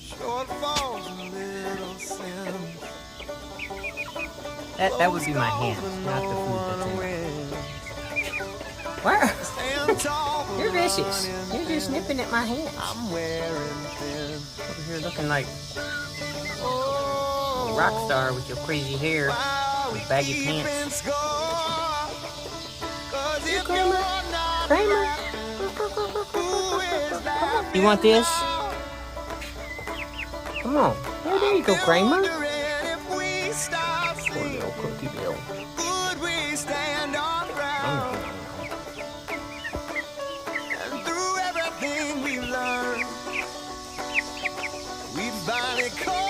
Shortfalls and little sins. That would be my hands, not the food that's in there. Where? You're vicious. You're just nipping at my hands. I'm wearing thin. Over here looking like a rock star with your crazy hair and baggy pants. Here, Kramer. Kramer. You want this? Come on. There you go, Kramer. Poor little cookie bill. And through everything we learned, we finally caught